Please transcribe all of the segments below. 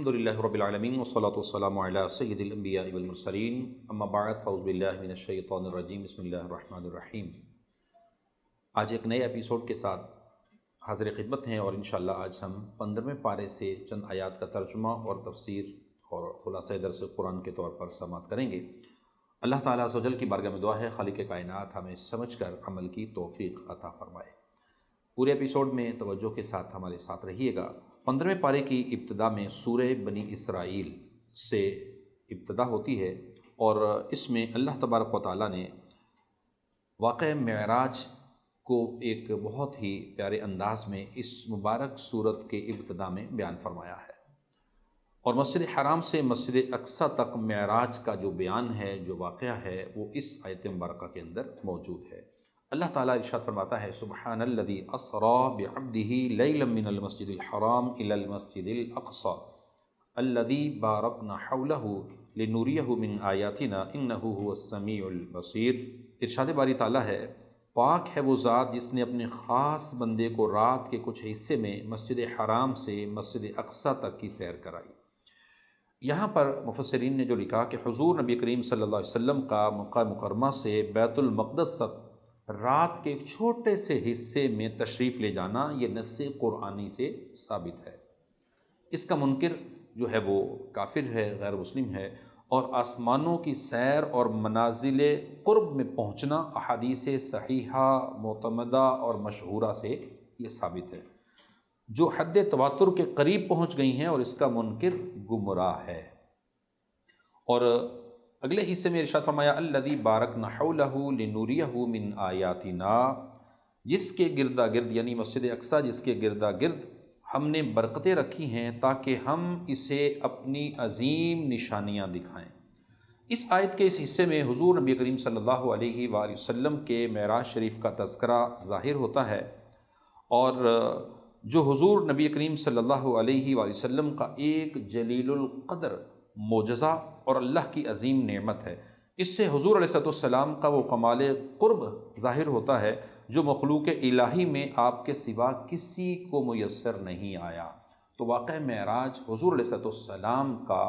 الحمدللہ رب العالمین والصلاة والسلام علی سید الانبیاء والمرسلین اما بعد فاعوذ باللہ من الشیطان الرجیم بسم اللہ الرحمن الرحیم۔ آج ایک نئے ایپیسوڈ کے ساتھ حاضر خدمت ہیں اور انشاءاللہ آج ہم 15ویں پارے سے چند آیات کا ترجمہ اور تفسیر اور خلاصہ درس قرآن کے طور پر سماعت کریں گے۔ اللہ تعالیٰ عز و جل کی بارگاہ میں دعا ہے خالق کائنات ہمیں سمجھ کر عمل کی توفیق عطا فرمائے۔ پورے ایپیسوڈ میں توجہ کے ساتھ ہمارے ساتھ رہیے گا۔ 15ویں پارے کی ابتدا میں سورہ بنی اسرائیل سے ابتدا ہوتی ہے اور اس میں اللہ تبارک و تعالیٰ نے واقعہ معراج کو ایک بہت ہی پیارے انداز میں اس مبارک سورت کے ابتدا میں بیان فرمایا ہے، اور مسجد حرام سے مسجد اقصی تک معراج کا جو بیان ہے، جو واقعہ ہے، وہ اس آیت مبارکہ کے اندر موجود ہے۔ اللہ تعالیٰ ارشاد فرماتا ہے سبحان الذی اسری بعبدہ لیلا من المسجد الحرام الی المسجد الاقصی الذی بارکنا حولہ لنریہ من آیاتنا انہ هو السمیع البصیر۔ ارشاد باری تعالیٰ ہے، پاک ہے وہ ذات جس نے اپنے خاص بندے کو رات کے کچھ حصے میں مسجد حرام سے مسجد اقصی تک کی سیر کرائی۔ یہاں پر مفسرین نے جو لکھا کہ حضور نبی کریم صلی اللہ علیہ وسلم کا مکہ مکرمہ سے بیت المقدس تک رات کے ایک چھوٹے سے حصے میں تشریف لے جانا یہ نص قرآنی سے ثابت ہے۔ اس کا منکر جو ہے وہ کافر ہے، غیر مسلم ہے، اور آسمانوں کی سیر اور منازل قرب میں پہنچنا احادیث صحیحہ معتمدہ اور مشہورہ سے یہ ثابت ہے، جو حد تواتر کے قریب پہنچ گئی ہیں، اور اس کا منکر گمراہ ہے۔ اور اگلے حصے میں ارشاد فرمایا الذی بارکنا حولہ لنریہ من آیاتنا، جس کے گردا گرد یعنی مسجد اقصی جس کے گردا گرد ہم نے برکتیں رکھی ہیں تاکہ ہم اسے اپنی عظیم نشانیاں دکھائیں۔ اس آیت کے اس حصے میں حضور نبی کریم صلی اللہ علیہ وآلہ وسلم کے معراج شریف کا تذکرہ ظاہر ہوتا ہے، اور جو حضور نبی کریم صلی اللہ علیہ وآلہ وسلم کا ایک جلیل القدر معجزہ اور اللہ کی عظیم نعمت ہے، اس سے حضور علیہ السلام کا وہ کمال قرب ظاہر ہوتا ہے جو مخلوق الہی میں آپ کے سوا کسی کو میسر نہیں آیا۔ تو واقعہ معراج حضور علیہ السلام کا،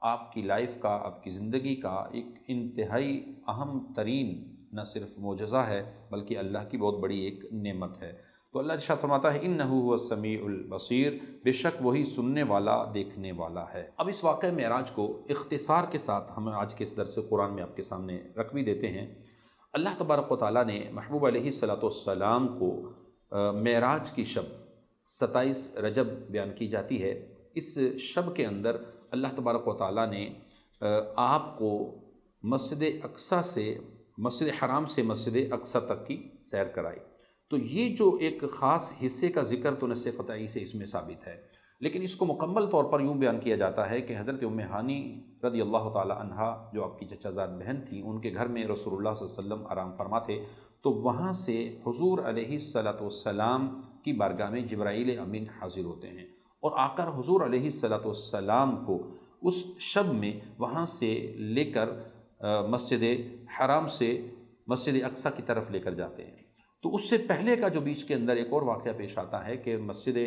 آپ کی لائف کا، آپ کی زندگی کا ایک انتہائی اہم ترین نہ صرف معجزہ ہے بلکہ اللہ کی بہت بڑی ایک نعمت ہے۔ تو اللہ ارشاد فرماتا ہے انہ هو السمیع البصیر، بے شک وہی سننے والا دیکھنے والا ہے۔ اب اس واقعہ معراج کو اختصار کے ساتھ ہم آج کے اس درس قرآن میں آپ کے سامنے رکھ بھی دیتے ہیں۔ اللہ تبارک و تعالیٰ نے محبوب علیہ السلام کو معراج کی شب 27 رجب بیان کی جاتی ہے، اس شب کے اندر اللہ تبارک و تعالیٰ نے آپ کو مسجد اقصی سے مسجد حرام سے مسجد اقصی تک کی سیر کرائی۔ تو یہ جو ایک خاص حصے کا ذکر تو نص قطعی سے اس میں ثابت ہے، لیکن اس کو مکمل طور پر یوں بیان کیا جاتا ہے کہ حضرت ام ہانی رضی اللہ تعالی عنہا جو آپ کی چچا زاد بہن تھیں، ان کے گھر میں رسول اللہ صلی اللہ علیہ وسلم آرام فرما تھے، تو وہاں سے حضور علیہ السلام کی بارگاہ میں جبرائیل امین حاضر ہوتے ہیں اور آ کر حضور علیہ السلام کو اس شب میں وہاں سے لے کر مسجد حرام سے مسجد اقصی کی طرف لے کر جاتے ہیں۔ تو اس سے پہلے کا جو بیچ کے اندر ایک اور واقعہ پیش آتا ہے کہ مسجد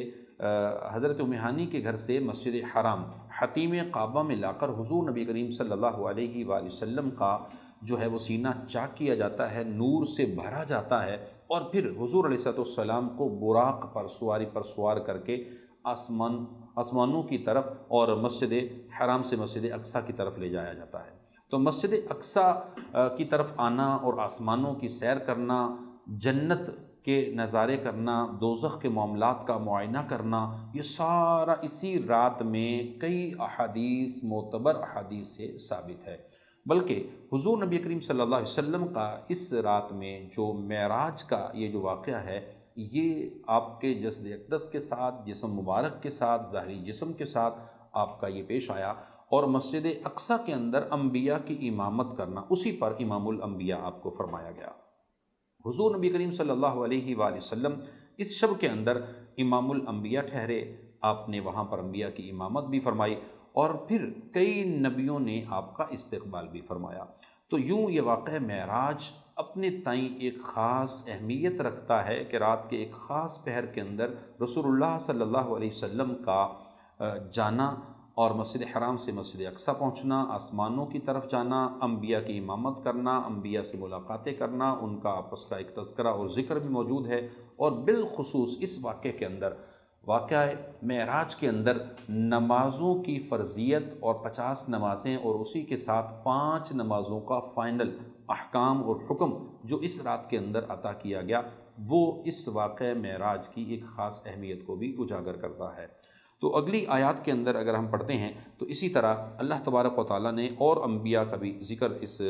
حضرت ام ہانی کے گھر سے مسجد حرام حتیم کعبہ میں لا کر حضور نبی کریم صلی اللہ علیہ وآلہ وسلم کا جو ہے وہ سینہ چاک کیا جاتا ہے، نور سے بھرا جاتا ہے، اور پھر حضور علیہ السلام کو براق پر سواری پر سوار کر کے آسمانوں کی طرف اور مسجد حرام سے مسجد اقصی کی طرف لے جایا جاتا ہے۔ تو مسجد اقصی کی طرف آنا اور آسمانوں کی سیر کرنا، جنت کے نظارے کرنا، دوزخ کے معاملات کا معائنہ کرنا، یہ سارا اسی رات میں کئی احادیث معتبر احادیث سے ثابت ہے۔ بلکہ حضور نبی کریم صلی اللہ علیہ وسلم کا اس رات میں جو معراج کا یہ جو واقعہ ہے، یہ آپ کے جسد اقدس کے ساتھ، جسم مبارک کے ساتھ، ظاہری جسم کے ساتھ آپ کا یہ پیش آیا، اور مسجد اقصی کے اندر انبیاء کی امامت کرنا، اسی پر امام الانبیاء آپ کو فرمایا گیا۔ حضور نبی کریم صلی اللہ علیہ وآلہ وسلم اس شب کے اندر امام الانبیاء ٹھہرے، آپ نے وہاں پر انبیاء کی امامت بھی فرمائی، اور پھر کئی نبیوں نے آپ کا استقبال بھی فرمایا۔ تو یوں یہ واقعہ معراج اپنے تئیں ایک خاص اہمیت رکھتا ہے کہ رات کے ایک خاص پہر کے اندر رسول اللہ صلی اللہ علیہ وسلم کا جانا اور مسجد حرام سے مسجد اقصی پہنچنا، آسمانوں کی طرف جانا، انبیاء کی امامت کرنا، انبیاء سے ملاقاتیں کرنا، ان کا آپس کا ایک تذکرہ اور ذکر بھی موجود ہے۔ اور بالخصوص اس واقعے کے اندر، واقعہ معراج کے اندر، نمازوں کی فرضیت اور 50 نمازیں اور اسی کے ساتھ 5 نمازوں کا فائنل احکام اور حکم جو اس رات کے اندر عطا کیا گیا، وہ اس واقعہ معراج کی ایک خاص اہمیت کو بھی اجاگر کرتا ہے۔ تو اگلی آیات کے اندر اگر ہم پڑھتے ہیں تو اسی طرح اللہ تبارک و تعالیٰ نے اور انبیاء کا بھی ذکر اس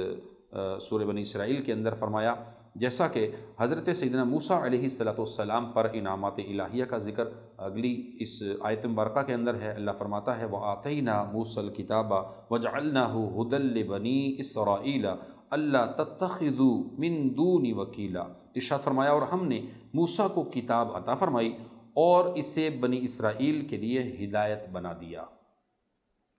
سورہ بنی اسرائیل کے اندر فرمایا، جیسا کہ حضرت سیدنا موسیٰ علیہ السلام پر انعامات الہیہ کا ذکر اگلی اس آیت مبارکہ کے اندر ہے۔ اللہ فرماتا ہے وَآتَيْنَا مُوسَى الْكِتَابَ وَجَعَلْنَاهُ هُدًى لِبَنِي إِسْرَائِيلَ أَلَّا تَتَّخِذُوا مِن دُونِ وَكِيلًا۔ ارشاد فرمایا اور ہم نے موسیٰ کو کتاب عطا فرمائی اور اسے بنی اسرائیل کے لیے ہدایت بنا دیا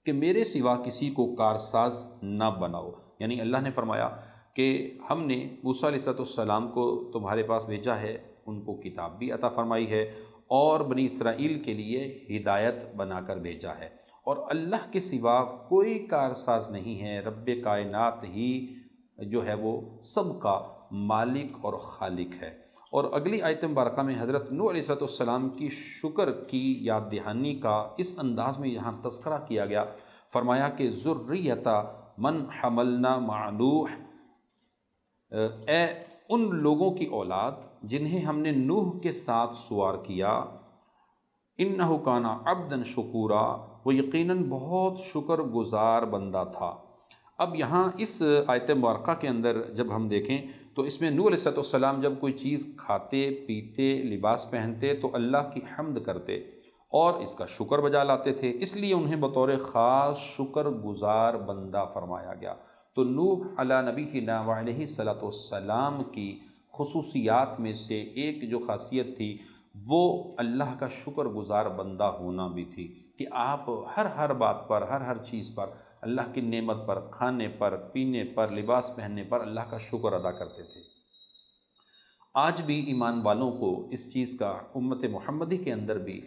کہ میرے سوا کسی کو کارساز نہ بناؤ۔ یعنی اللہ نے فرمایا کہ ہم نے موسیٰ علیہ السلام کو تمہارے پاس بھیجا ہے، ان کو کتاب بھی عطا فرمائی ہے اور بنی اسرائیل کے لیے ہدایت بنا کر بھیجا ہے، اور اللہ کے سوا کوئی کارساز نہیں ہے، رب کائنات ہی جو ہے وہ سب کا مالک اور خالق ہے۔ اور اگلی آیت مبارکہ میں حضرت نوح علیہ السلام کی شکر کی یاد دہانی کا اس انداز میں یہاں تذکرہ کیا گیا، فرمایا کہ ذریۃ من حملنا مع نوح، اے ان لوگوں کی اولاد جنہیں ہم نے نوح کے ساتھ سوار کیا، انہ کان عبدا شکورا، وہ یقیناً بہت شکر گزار بندہ تھا۔ اب یہاں اس آیت مبارکہ کے اندر جب ہم دیکھیں تو اس میں نوح علیہ السلام جب کوئی چیز کھاتے پیتے لباس پہنتے تو اللہ کی حمد کرتے اور اس کا شکر بجا لاتے تھے، اس لیے انہیں بطور خاص شکر گزار بندہ فرمایا گیا۔ تو نوح علی نبینا وعلیہ السلام کی خصوصیات میں سے ایک جو خاصیت تھی وہ اللہ کا شکر گزار بندہ ہونا بھی تھی، کہ آپ ہر بات پر، ہر چیز پر، اللہ کی نعمت پر، کھانے پر، پینے پر، لباس پہننے پر اللہ کا شکر ادا کرتے تھے۔ آج بھی ایمان والوں کو اس چیز کا امت محمدی کے اندر بھی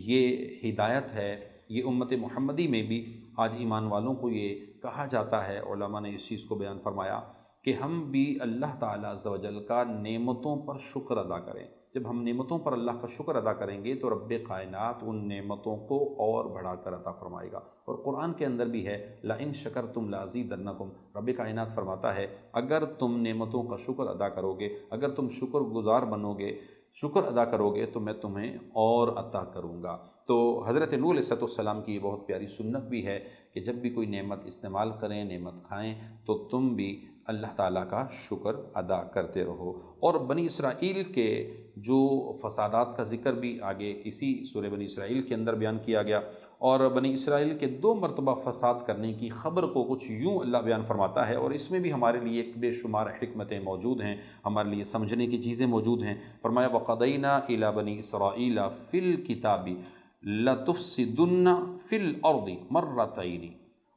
یہ ہدایت ہے، یہ امت محمدی میں بھی آج ایمان والوں کو یہ کہا جاتا ہے، علماء نے اس چیز کو بیان فرمایا کہ ہم بھی اللہ تعالیٰ عز و جل کا نعمتوں پر شکر ادا کریں۔ جب ہم نعمتوں پر اللہ کا شکر ادا کریں گے تو رب کائنات ان نعمتوں کو اور بڑھا کر عطا فرمائے گا۔ اور قرآن کے اندر بھی ہے لَإِن شَكَرْتُمْ لَأَزِيدَنَّكُمْ، رب کائنات فرماتا ہے اگر تم نعمتوں کا شکر ادا کرو گے، اگر تم شکر گزار بنو گے، شکر ادا کرو گے تو میں تمہیں اور عطا کروں گا۔ تو حضرت نوح علیہ السلام کی یہ بہت پیاری سنت بھی ہے کہ جب بھی کوئی نعمت استعمال کریں، نعمت کھائیں، تو تم بھی اللہ تعالیٰ کا شکر ادا کرتے رہو۔ اور بنی اسرائیل کے جو فسادات کا ذکر بھی آگے اسی سورہ بنی اسرائیل کے اندر بیان کیا گیا، اور بنی اسرائیل کے 2 مرتبہ فساد کرنے کی خبر کو کچھ یوں اللہ بیان فرماتا ہے، اور اس میں بھی ہمارے لیے ایک بے شمار حکمتیں موجود ہیں، ہمارے لیے سمجھنے کی چیزیں موجود ہیں۔ فرمایا وَقَضَيْنَا إِلَى بَنِي إِسْرَائِيلَ فِي الْكِتَابِ لَتُفْسِدُنَّ فِي الْأَرْضِ مَرَّتَيْنِ،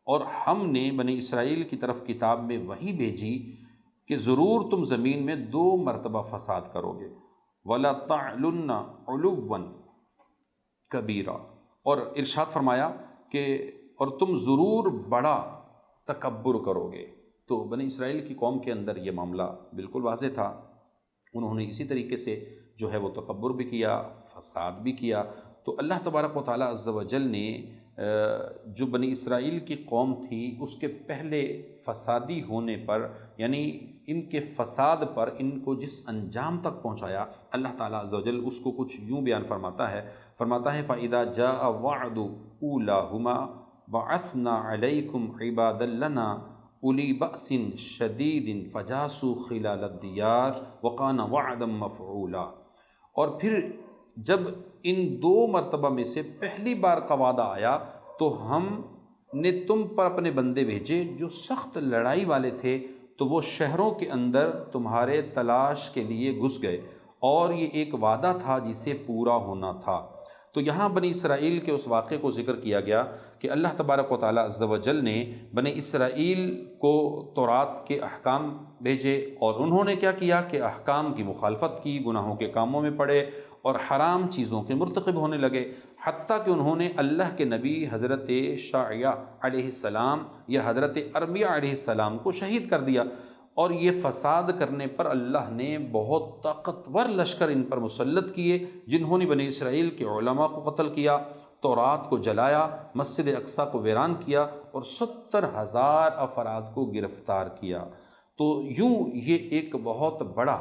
اور ہم نے بنی اسرائیل کی طرف کتاب میں وحی بھیجی کہ ضرور تم زمین میں 2 مرتبہ فساد کرو گے، وَلَا تَعْلُنَّ عُلُوًّا کبیرہ، اور ارشاد فرمایا کہ اور تم ضرور بڑا تکبر کرو گے۔ تو بنی اسرائیل کی قوم کے اندر یہ معاملہ بالکل واضح تھا، انہوں نے اسی طریقے سے جو ہے وہ تکبر بھی کیا، فساد بھی کیا۔ تو اللہ تبارک و تعالیٰ عز و جل نے جو بنی اسرائیل کی قوم تھی اس کے پہلے فسادی ہونے پر، یعنی ان کے فساد پر ان کو جس انجام تک پہنچایا، اللہ تعالیٰ عز و جل اس کو کچھ یوں بیان فرماتا ہے فَإِذَا جَاءَ وَعْدُ أُولَاهُمَا بَعَثْنَا عَلَيْكُمْ عِبَادًا لَنَا أُولِي بَأْسٍ شَدِيدٍ فَجَاسُوا خِلَالَ الدِّيَارِ وَكَانَ وَعْدًا مَفْعُولًا۔ اور پھر جب ان 2 مرتبہ میں سے پہلی بار کا وعدہ آیا تو ہم نے تم پر اپنے بندے بھیجے جو سخت لڑائی والے تھے، تو وہ شہروں کے اندر تمہارے تلاش کے لیے گھس گئے، اور یہ ایک وعدہ تھا جسے پورا ہونا تھا۔ تو یہاں بنی اسرائیل کے اس واقعے کو ذکر کیا گیا کہ اللہ تبارک و تعالیٰ عز و جل نے بنی اسرائیل کو تورات کے احکام بھیجے، اور انہوں نے کیا کیا کہ احکام کی مخالفت کی، گناہوں کے کاموں میں پڑے، اور حرام چیزوں کے مرتکب ہونے لگے، حتیٰ کہ انہوں نے اللہ کے نبی حضرت شعیہ علیہ السلام یا حضرت ارمیہ علیہ السلام کو شہید کر دیا۔ اور یہ فساد کرنے پر اللہ نے بہت طاقتور لشکر ان پر مسلط کیے، جنہوں نے بنی اسرائیل کے علماء کو قتل کیا، تورات کو جلایا، مسجد اقصیٰ کو ویران کیا اور 70,000 افراد کو گرفتار کیا۔ تو یوں یہ ایک بہت بڑا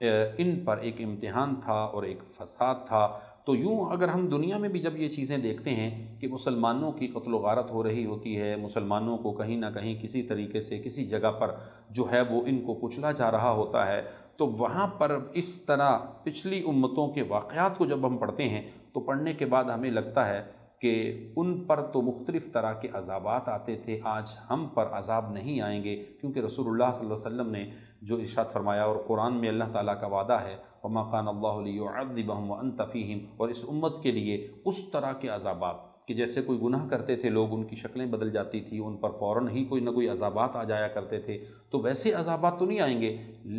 ان پر ایک امتحان تھا اور ایک فساد تھا۔ تو یوں اگر ہم دنیا میں بھی جب یہ چیزیں دیکھتے ہیں کہ مسلمانوں کی قتل و غارت ہو رہی ہوتی ہے، مسلمانوں کو کہیں نہ کہیں کسی طریقے سے کسی جگہ پر جو ہے وہ ان کو کچلا جا رہا ہوتا ہے، تو وہاں پر اس طرح پچھلی امتوں کے واقعات کو جب ہم پڑھتے ہیں تو پڑھنے کے بعد ہمیں لگتا ہے کہ ان پر تو مختلف طرح کے عذابات آتے تھے، آج ہم پر عذاب نہیں آئیں گے، کیونکہ رسول اللہ صلی اللہ علیہ وسلم نے جو ارشاد فرمایا اور قرآن میں اللہ تعالیٰ کا وعدہ ہے وَمَا كَانَ اللَّهُ لِيُعَذِّبَهُمْ وَأَنْتَ فِيهِمْ، اور اس امت کے لیے اس طرح کے عذابات کہ جیسے کوئی گناہ کرتے تھے لوگ، ان کی شکلیں بدل جاتی تھی، ان پر فوراً ہی کوئی نہ کوئی عذابات آ جایا کرتے تھے، تو ویسے عذابات تو نہیں آئیں گے،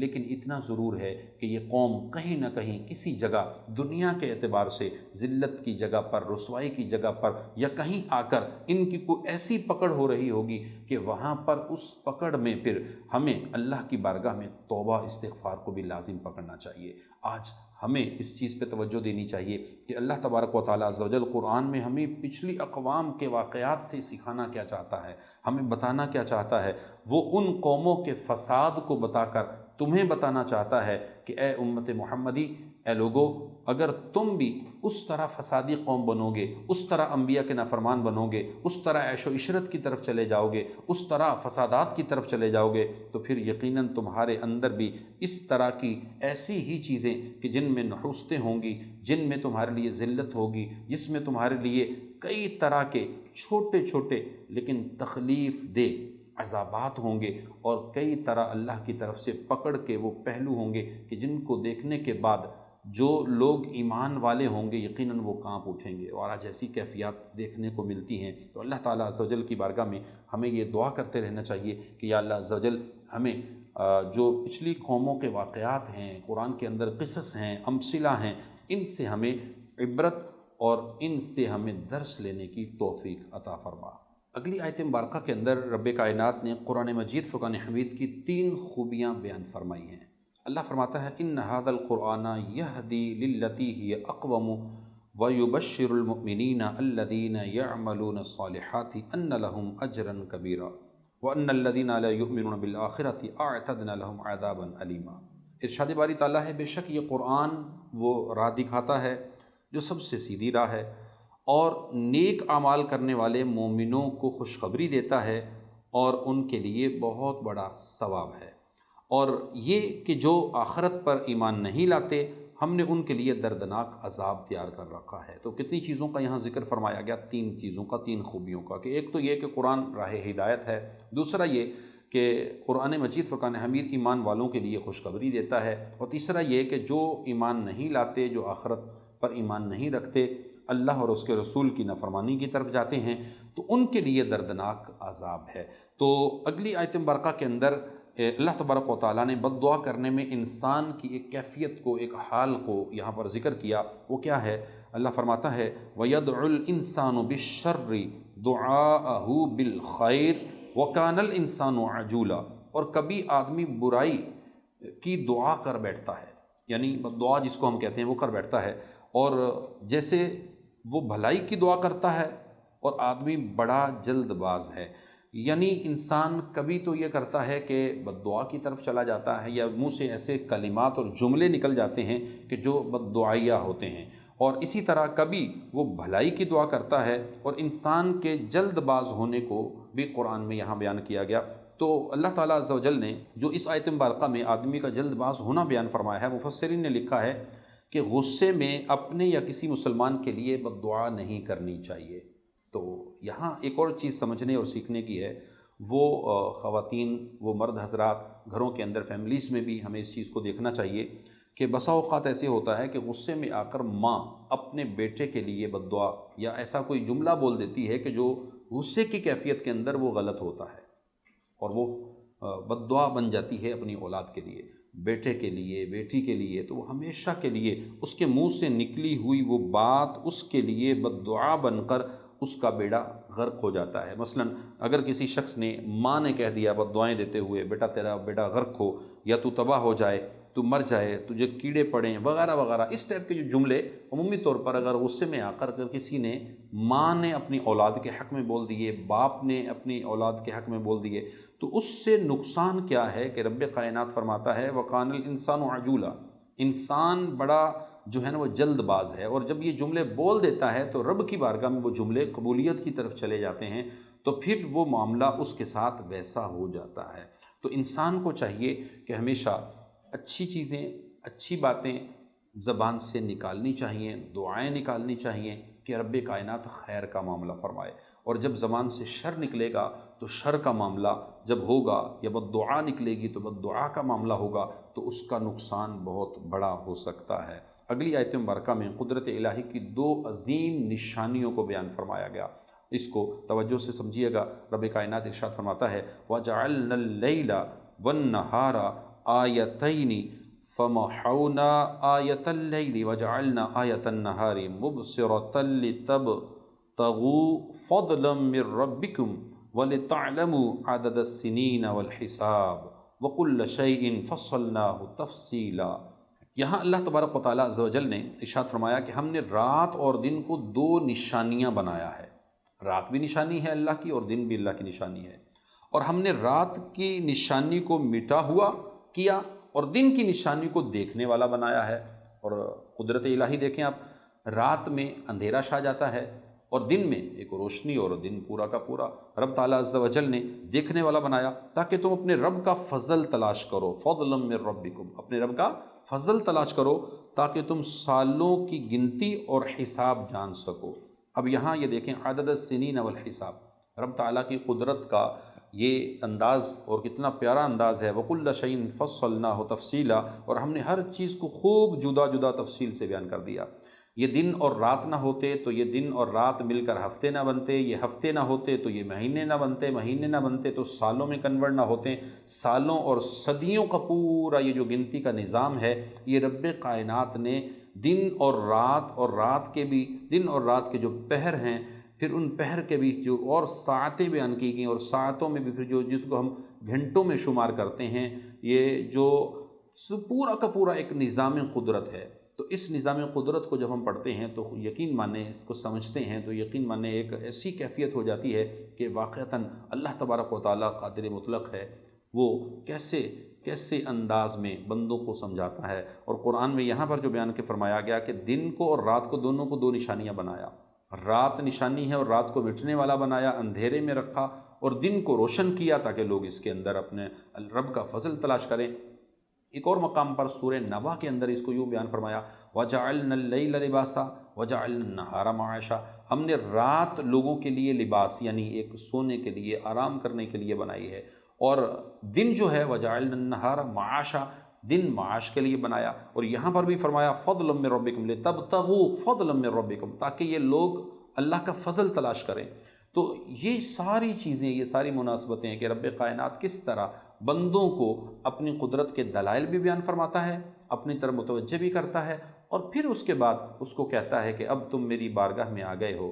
لیکن اتنا ضرور ہے کہ یہ قوم کہیں نہ کہیں کسی جگہ دنیا کے اعتبار سے ذلت کی جگہ پر، رسوائی کی جگہ پر، یا کہیں آ کر ان کی کوئی ایسی پکڑ ہو رہی ہوگی کہ وہاں پر اس پکڑ میں پھر ہمیں اللہ کی بارگاہ میں توبہ استغفار کو بھی لازم پکڑنا چاہیے۔ آج ہمیں اس چیز پہ توجہ دینی چاہیے کہ اللہ تبارک و تعالیٰ عز و جل قرآن میں ہمیں پچھلی اقوام کے واقعات سے سکھانا کیا چاہتا ہے، ہمیں بتانا کیا چاہتا ہے، وہ ان قوموں کے فساد کو بتا کر تمہیں بتانا چاہتا ہے کہ اے امت محمدی، اے لوگو، اگر تم بھی اس طرح فسادی قوم بنو گے، اس طرح انبیاء کے نافرمان بنو گے، اس طرح عیش و عشرت کی طرف چلے جاؤ گے، اس طرح فسادات کی طرف چلے جاؤ گے، تو پھر یقیناً تمہارے اندر بھی اس طرح کی ایسی ہی چیزیں کہ جن میں نحوستیں ہوں گی، جن میں تمہارے لیے ذلت ہوگی، جس میں تمہارے لیے کئی طرح کے چھوٹے چھوٹے لیکن تکلیف دہ عذابات ہوں گے، اور کئی طرح اللہ کی طرف سے پکڑ کے وہ پہلو ہوں گے کہ جن کو دیکھنے کے بعد جو لوگ ایمان والے ہوں گے یقیناً وہ کانپ اٹھیں گے، اور آج ایسی کیفیات دیکھنے کو ملتی ہیں۔ تو اللہ تعالیٰ عز و جل کی بارگاہ میں ہمیں یہ دعا کرتے رہنا چاہیے کہ یا اللہ عز و جل ہمیں جو پچھلی قوموں کے واقعات ہیں، قرآن کے اندر قصص ہیں، امثلہ ہیں، ان سے ہمیں عبرت اور ان سے ہمیں درس لینے کی توفیق عطا فرما۔ اگلی آیت مبارکہ کے اندر رب کائنات نے قرآن مجید فرقان حمید کی 3 خوبیاں بیان فرمائی ہیں۔ اللہ فرماتا ہے ان هذا القرآن یہدی للتی ہی اقوم ویبشر المؤمنین الذین یعملون الصالحات ان لهم اجرا کبیرا وان الذین لا یؤمنون بالآخرۃ اعتدنا لهم عذابا علیما۔ ارشاد باری تعالیٰ ہے بے شک یہ قرآن وہ راہ دکھاتا ہے جو سب سے سیدھی راہ ہے، اور نیک اعمال کرنے والے مومنوں کو خوشخبری دیتا ہے اور ان کے لیے بہت بڑا ثواب ہے، اور یہ کہ جو آخرت پر ایمان نہیں لاتے ہم نے ان کے لیے دردناک عذاب تیار کر رکھا ہے۔ تو کتنی چیزوں کا یہاں ذکر فرمایا گیا، 3 چیزوں کا، 3 خوبیوں کا، کہ ایک تو یہ کہ قرآن راہ ہدایت ہے، دوسرا یہ کہ قرآن مجید فرقان حمید ایمان والوں کے لیے خوشخبری دیتا ہے، اور تیسرا یہ کہ جو ایمان نہیں لاتے، جو آخرت پر ایمان نہیں رکھتے، اللہ اور اس کے رسول کی نافرمانی کی طرف جاتے ہیں، تو ان کے لیے دردناک عذاب ہے۔ تو اگلی آیت مبارکہ کے اندر اللہ تبارک و تعالیٰ نے بد دعا کرنے میں انسان کی ایک کیفیت کو، ایک حال کو یہاں پر ذکر کیا۔ وہ کیا ہے؟ اللہ فرماتا ہے وَيَدْعُ الْإِنسَانُ بِالشَّرِّ دُعَاءَهُ بِالْخَيْرِ وَكَانَ الْإِنسَانُ عَجُولًا، اور کبھی آدمی برائی کی دعا کر بیٹھتا ہے، یعنی بد دعا جس کو ہم کہتے ہیں وہ کر بیٹھتا ہے، اور جیسے وہ بھلائی کی دعا کرتا ہے، اور آدمی بڑا جلد باز ہے، یعنی انسان کبھی تو یہ کرتا ہے کہ بد دعا کی طرف چلا جاتا ہے، یا منہ سے ایسے کلمات اور جملے نکل جاتے ہیں کہ جو بد دعائیہ ہوتے ہیں، اور اسی طرح کبھی وہ بھلائی کی دعا کرتا ہے، اور انسان کے جلد باز ہونے کو بھی قرآن میں یہاں بیان کیا گیا۔ تو اللہ تعالیٰ عز و جل نے جو اس آیت مبارکہ میں آدمی کا جلد باز ہونا بیان فرمایا ہے، مفسرین نے لکھا ہے کہ غصے میں اپنے یا کسی مسلمان کے لیے بد دعا نہیں کرنی چاہیے۔ تو یہاں ایک اور چیز سمجھنے اور سیکھنے کی ہے، وہ خواتین، وہ مرد حضرات گھروں کے اندر، فیملیز میں بھی ہمیں اس چیز کو دیکھنا چاہیے کہ بسا اوقات ایسے ہوتا ہے کہ غصے میں آ کر ماں اپنے بیٹے کے لیے بد دعا یا ایسا کوئی جملہ بول دیتی ہے کہ جو غصے کی کیفیت کے اندر وہ غلط ہوتا ہے، اور وہ بد دعا بن جاتی ہے اپنی اولاد کے لیے۔ بیٹے کے لیے، بیٹی کے لیے، تو وہ ہمیشہ کے لیے اس کے منہ سے نکلی ہوئی وہ بات اس کے لیے بد دعا بن کر اس کا بیڑا غرق ہو جاتا ہے۔ مثلا اگر کسی شخص نے، ماں نے کہہ دیا بد دعائیں دیتے ہوئے، بیٹا تیرا بیڑا غرق ہو، یا تو تباہ ہو جائے، تو مر جائے، تجھے کیڑے پڑیں وغیرہ وغیرہ، اس ٹائپ کے جو جملے عمومی طور پر اگر غصے میں آ کر اگر کسی نے، ماں نے اپنی اولاد کے حق میں بول دیے، باپ نے اپنی اولاد کے حق میں بول دیے، تو اس سے نقصان کیا ہے کہ رب کائنات فرماتا ہے وَقَانَ الْإِنسَانُ عَجُولًا، انسان بڑا جو ہے نا وہ جلد باز ہے، اور جب یہ جملے بول دیتا ہے تو رب کی بارگاہ میں وہ جملے قبولیت کی طرف چلے جاتے ہیں، تو پھر وہ معاملہ اس کے ساتھ ویسا ہو جاتا ہے۔ تو انسان کو چاہیے کہ ہمیشہ اچھی چیزیں، اچھی باتیں زبان سے نکالنی چاہیے، دعائیں نکالنی چاہیے کہ رب کائنات خیر کا معاملہ فرمائے، اور جب زبان سے شر نکلے گا تو شر کا معاملہ جب ہوگا، یا بد دعا نکلے گی تو بد دعا کا معاملہ ہوگا، تو اس کا نقصان بہت بڑا ہو سکتا ہے۔ اگلی آیت مبارکہ میں قدرت الہی کی 2 عظیم نشانیوں کو بیان فرمایا گیا، اس کو توجہ سے سمجھیے گا۔ رب کائنات ارشاد فرماتا ہے وَجَعَلْنَا اللَّيْلَ وَالنَّهَارَ آیَتَيْنِ فَمَحَوْنَا آیَةَ اللَّيْلِ وَجَعَلْنَا آیَةَ النَّهَارِ مُبْصِرَةً لِتَبْتَغُوا فَضْلًا مِّن رَّبِّكُمْ وَلِتَعْلَمُوا عَدَدَ السِّنِينَ وَالْحِسَابَ وَكُلَّ شَيْءٍ فَصَّلْنَاهُ تَفْصِيلًا۔ یہاں اللہ تبارک و تعالیٰ عز و جل نے ارشاد فرمایا کہ ہم نے رات اور دن کو 2 نشانیاں بنایا ہے۔ رات بھی نشانی ہے اللہ کی، اور دن بھی اللہ کی نشانی ہے، اور ہم نے رات کی نشانی کو مٹا ہوا کیا اور دن کی نشانی کو دیکھنے والا بنایا ہے۔ اور قدرت الہی دیکھیں آپ، رات میں اندھیرا چھا جاتا ہے اور دن میں ایک روشنی، اور دن پورا کا پورا رب تعالیٰ عز و جل نے دیکھنے والا بنایا تاکہ تم اپنے رب کا فضل تلاش کرو، فضلا من ربکم، اپنے رب کا فضل تلاش کرو تاکہ تم سالوں کی گنتی اور حساب جان سکو۔ اب یہاں یہ دیکھیں عدد السنین والحساب، رب تعالیٰ کی قدرت کا یہ انداز، اور کتنا پیارا انداز ہے، وَكُلَّ شَيْءٍ فَصَّلْنَاهُ تَفْصِيلًا، اور ہم نے ہر چیز کو خوب جدا جدا تفصیل سے بیان کر دیا۔ یہ دن اور رات نہ ہوتے تو یہ دن اور رات مل کر ہفتے نہ بنتے، یہ ہفتے نہ ہوتے تو یہ مہینے نہ بنتے، مہینے نہ بنتے تو سالوں میں کنورٹ نہ ہوتے، سالوں اور صدیوں کا پورا یہ جو گنتی کا نظام ہے، یہ رب کائنات نے دن اور رات کے بھی، دن اور رات کے جو پہر ہیں، پھر ان پہر کے بھی جو اور ساعتیں بیان کی گئیں، اور ساعتوں میں بھی پھر جو جس کو ہم گھنٹوں میں شمار کرتے ہیں، یہ جو پورا کا پورا ایک نظام قدرت ہے۔ تو اس نظام قدرت کو جب ہم پڑھتے ہیں تو یقین مانیں، اس کو سمجھتے ہیں تو یقین مانیں ایک ایسی کیفیت ہو جاتی ہے کہ واقعتاً اللہ تبارک و تعالیٰ قادر مطلق ہے، وہ کیسے انداز میں بندوں کو سمجھاتا ہے۔ اور قرآن میں یہاں پر جو بیان کے فرمایا گیا کہ دن کو اور رات کو، دونوں کو 2 نشانیاں بنایا، رات نشانی ہے اور رات کو مٹنے والا بنایا، اندھیرے میں رکھا، اور دن کو روشن کیا تاکہ لوگ اس کے اندر اپنے رب کا فضل تلاش کریں۔ ایک اور مقام پر سورہ نبا کے اندر اس کو یوں بیان فرمایا وَجَعَلْنَا اللَّيْلَ لِبَاسًا وَجَعَلْنَا النَّهَارَ مَعَاشًا، ہم نے رات لوگوں کے لیے لباس، یعنی ایک سونے کے لیے، آرام کرنے کے لیے بنائی ہے، اور دن جو ہے وَجَعَلْنَا النَّهَارَ مَعَاشًا، دن معاش کے لیے بنایا۔ اور یہاں پر بھی فرمایا فضلا من ربکم لتبتغوا فضلا من ربکم، تاکہ یہ لوگ اللہ کا فضل تلاش کریں۔ تو یہ ساری چیزیں، یہ ساری مناسبتیں کہ رب کائنات کس طرح بندوں کو اپنی قدرت کے دلائل بھی بیان فرماتا ہے، اپنی طرف متوجہ بھی کرتا ہے، اور پھر اس کے بعد اس کو کہتا ہے کہ اب تم میری بارگاہ میں آ گئے ہو،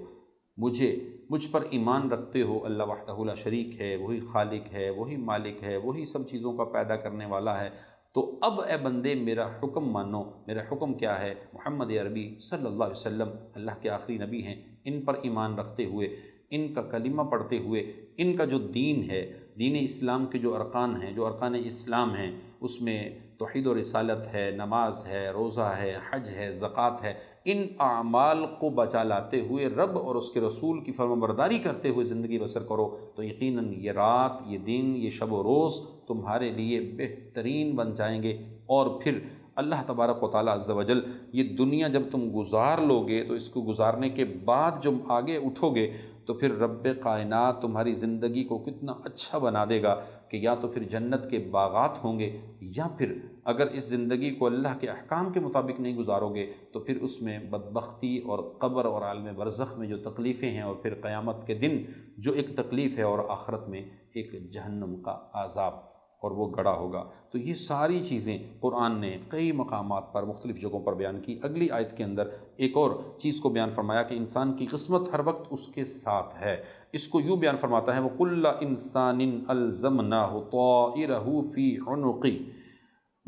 مجھ پر ایمان رکھتے ہو، اللہ وحدہ لا شریک ہے، وہی خالق ہے، وہی مالک ہے، وہی سب چیزوں کا پیدا کرنے والا ہے، تو اب اے بندے میرا حکم مانو۔ میرا حکم کیا ہے؟ محمد عربی صلی اللہ علیہ وسلم اللہ کے آخری نبی ہیں، ان پر ایمان رکھتے ہوئے، ان کا کلمہ پڑھتے ہوئے، ان کا جو دین ہے، دین اسلام کے جو ارکان ہیں، جو ارکان اسلام ہیں، اس میں توحید و رسالت ہے، نماز ہے، روزہ ہے، حج ہے، زکوٰۃ ہے، ان اعمال کو بچا لاتے ہوئے رب اور اس کے رسول کی فرمانبرداری کرتے ہوئے زندگی بسر کرو، تو یقیناً یہ رات، یہ دن، یہ شب و روز تمہارے لیے بہترین بن جائیں گے۔ اور پھر اللہ تبارک و تعالیٰ عز و جل یہ دنیا جب تم گزار لو گے تو اس کو گزارنے کے بعد جب آگے اٹھو گے تو پھر رب کائنات تمہاری زندگی کو کتنا اچھا بنا دے گا کہ یا تو پھر جنت کے باغات ہوں گے، یا پھر اگر اس زندگی کو اللہ کے احکام کے مطابق نہیں گزارو گے تو پھر اس میں بدبختی اور قبر اور عالم برزخ میں جو تکلیفیں ہیں، اور پھر قیامت کے دن جو ایک تکلیف ہے، اور آخرت میں ایک جہنم کا عذاب۔ اور وہ گڑھا ہوگا۔ تو یہ ساری چیزیں قرآن نے کئی مقامات پر مختلف جگہوں پر بیان کی۔ اگلی آیت کے اندر ایک اور چیز کو بیان فرمایا کہ انسان کی قسمت ہر وقت اس کے ساتھ ہے۔ اس کو یوں بیان فرماتا ہے وَكُلَّ إِنسَانٍ أَلْزَمْنَاهُ طَائِرَهُ فِي عُنُقِهِ،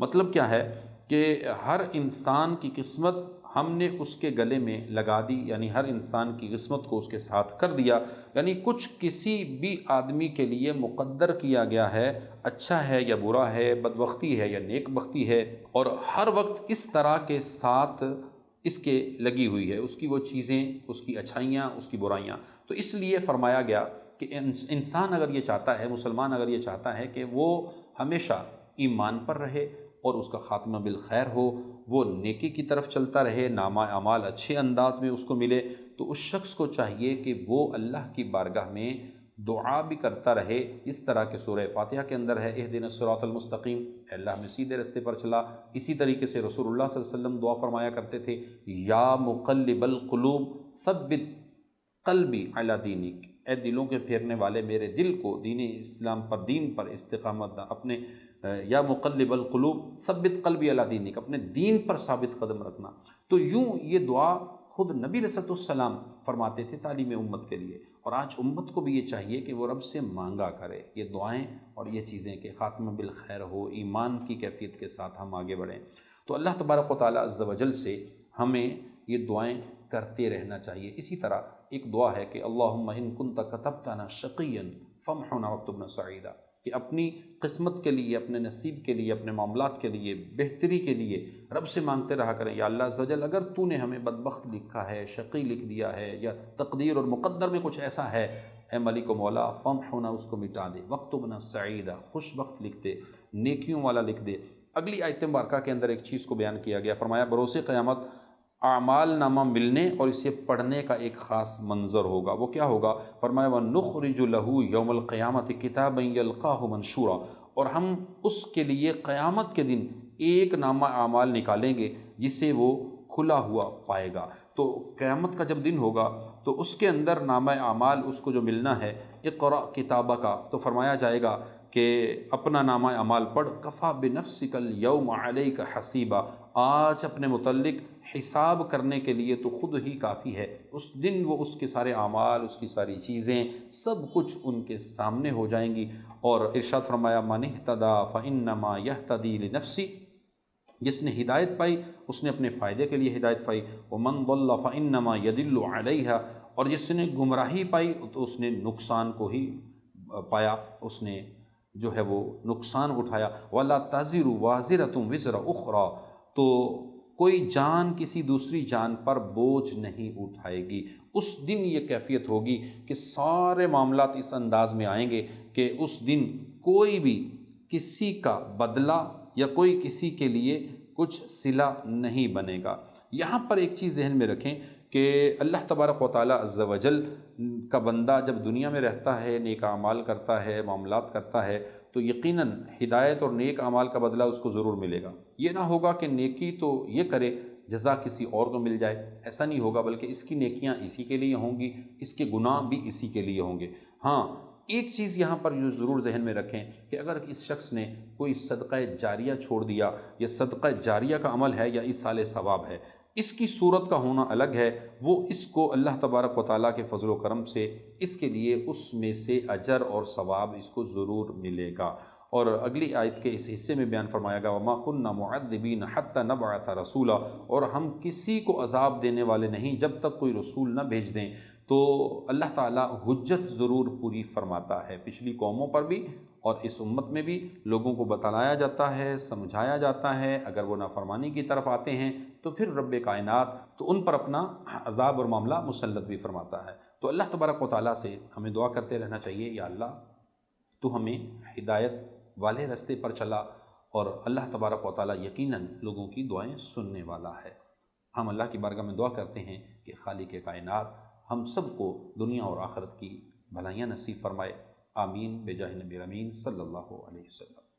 مطلب کیا ہے کہ ہر انسان کی قسمت ہم نے اس کے گلے میں لگا دی، یعنی ہر انسان کی قسمت کو اس کے ساتھ کر دیا، یعنی کچھ کسی بھی آدمی کے لیے مقدر کیا گیا ہے، اچھا ہے یا برا ہے، بدبختی ہے یا نیک بختی ہے، اور ہر وقت اس طرح کے ساتھ اس کے لگی ہوئی ہے، اس کی وہ چیزیں، اس کی اچھائیاں، اس کی برائیاں۔ تو اس لیے فرمایا گیا کہ انسان اگر یہ چاہتا ہے، مسلمان اگر یہ چاہتا ہے کہ وہ ہمیشہ ایمان پر رہے اور اس کا خاتمہ بالخیر ہو، وہ نیکی کی طرف چلتا رہے، نامہ اعمال اچھے انداز میں اس کو ملے، تو اس شخص کو چاہیے کہ وہ اللہ کی بارگاہ میں دعا بھی کرتا رہے، اس طرح کے سورہ فاتحہ کے اندر ہے اہدنا الصراط المستقیم، اے اللہ ہمیں سیدھے راستے پر چلا۔ اسی طریقے سے رسول اللہ صلی اللہ علیہ وسلم دعا فرمایا کرتے تھے یا مقلب القلوب ثبت قلبی علی دینک، اے دلوں کے پھیرنے والے میرے دل کو دین اسلام پر، دین پر استقامت اپنے، یا مقلب القلوب ثبت قلبی علی دینک، اپنے دین پر ثابت قدم رکھنا۔ تو یوں یہ دعا خود نبی علیہ السلام فرماتے تھے تعلیم امت کے لیے، اور آج امت کو بھی یہ چاہیے کہ وہ رب سے مانگا کرے یہ دعائیں اور یہ چیزیں کہ خاتمہ بالخیر ہو، ایمان کی کیفیت کے ساتھ ہم آگے بڑھیں۔ تو اللہ تبارک و تعالیٰ عز و جل سے ہمیں یہ دعائیں کرتے رہنا چاہیے۔ اسی طرح ایک دعا ہے کہ اللہم ان کنت کتبتنا شقیا فامحنا واکتبنا سعیدا، کہ اپنی قسمت کے لیے، اپنے نصیب کے لیے، اپنے معاملات کے لیے، بہتری کے لیے رب سے مانگتے رہا کریں، یا اللہ عز و جل اگر تو نے ہمیں بدبخت لکھا ہے، شقی لکھ دیا ہے، یا تقدیر اور مقدر میں کچھ ایسا ہے، اے ملک و مولا فامحنا، اس کو مٹا دے، واکتبنا سعیدا، خوش بخت لکھ دے، نیکیوں والا لکھ دے۔ اگلی آیت مبارکہ کے اندر ایک چیز کو بیان کیا گیا، فرمایا بروز قیامت اعمال نامہ ملنے اور اسے پڑھنے کا ایک خاص منظر ہوگا۔ وہ کیا ہوگا؟ فرمایا وَنُخْرِجُ لَهُ يَوْمَ الْقِيَامَةِ كِتَابًا يَلْقَاهُ مَنشُورًا، اور ہم اس کے لیے قیامت کے دن ایک نامہ اعمال نکالیں گے جسے وہ کھلا ہوا پائے گا۔ تو قیامت کا جب دن ہوگا تو اس کے اندر نامہ اعمال اس کو جو ملنا ہے، اقرأ کتابک، تو فرمایا جائے گا کہ اپنا نامہ اعمال پڑھ، کفا بنفسک اليوم علیک حسیبا، آج اپنے متعلق حساب کرنے کے لیے تو خود ہی کافی ہے۔ اس دن وہ اس کے سارے اعمال، اس کی ساری چیزیں، سب کچھ ان کے سامنے ہو جائیں گی۔ اور ارشاد فرمایا من اہتدی فانما یہتدی لنفسی، جس نے ہدایت پائی اس نے اپنے فائدے کے لیے ہدایت پائی، ومن ضل فانما یضل علیہا، اور جس نے گمراہی پائی تو اس نے نقصان کو ہی پایا، اس نے جو ہے وہ نقصان اٹھایا۔ وَلَا تَزِرُ وَازِرَةٌ وِزْرَ أُخْرَى، تو کوئی جان کسی دوسری جان پر بوجھ نہیں اٹھائے گی۔ اس دن یہ کیفیت ہوگی کہ سارے معاملات اس انداز میں آئیں گے کہ اس دن کوئی بھی کسی کا بدلہ یا کوئی کسی کے لیے کچھ صلہ نہیں بنے گا۔ یہاں پر ایک چیز ذہن میں رکھیں کہ اللہ تبارک و تعالیٰ عز و جل کا بندہ جب دنیا میں رہتا ہے، نیک اعمال کرتا ہے، معاملات کرتا ہے، تو یقیناً ہدایت اور نیک اعمال کا بدلہ اس کو ضرور ملے گا۔ یہ نہ ہوگا کہ نیکی تو یہ کرے جزا کسی اور کو مل جائے، ایسا نہیں ہوگا، بلکہ اس کی نیکیاں اسی کے لیے ہوں گی، اس کے گناہ بھی اسی کے لیے ہوں گے۔ ہاں ایک چیز یہاں پر جو ضرور ذہن میں رکھیں کہ اگر اس شخص نے کوئی صدقہ جاریہ چھوڑ دیا، یا صدقہ جاریہ کا عمل ہے یا ایصال ثواب ہے، اس کی صورت کا ہونا الگ ہے، وہ اس کو اللہ تبارک و تعالیٰ کے فضل و کرم سے اس کے لیے اس میں سے اجر اور ثواب اس کو ضرور ملے گا۔ اور اگلی آیت کے اس حصے میں بیان فرمایا گا وَمَا كُنَّا مُعَذِّبِينَ حَتَّى نَبْعَثَ رَسُولًا، اور ہم کسی کو عذاب دینے والے نہیں جب تک کوئی رسول نہ بھیج دیں۔ تو اللہ تعالیٰ حجت ضرور پوری فرماتا ہے، پچھلی قوموں پر بھی اور اس امت میں بھی لوگوں کو بتلایا جاتا ہے، سمجھایا جاتا ہے، اگر وہ نافرمانی کی طرف آتے ہیں تو پھر رب کائنات تو ان پر اپنا عذاب اور معاملہ مسلط بھی فرماتا ہے۔ تو اللہ تبارک و تعالیٰ سے ہمیں دعا کرتے رہنا چاہیے، یا اللہ تو ہمیں ہدایت والے راستے پر چلا، اور اللہ تبارک و تعالیٰ یقیناً لوگوں کی دعائیں سننے والا ہے۔ ہم اللہ کی بارگاہ میں دعا کرتے ہیں کہ خالق کائنات ہم سب کو دنیا اور آخرت کی بھلائیاں نصیب فرمائے، آمین بجاہ نبی امین صلی اللہ علیہ وسلم۔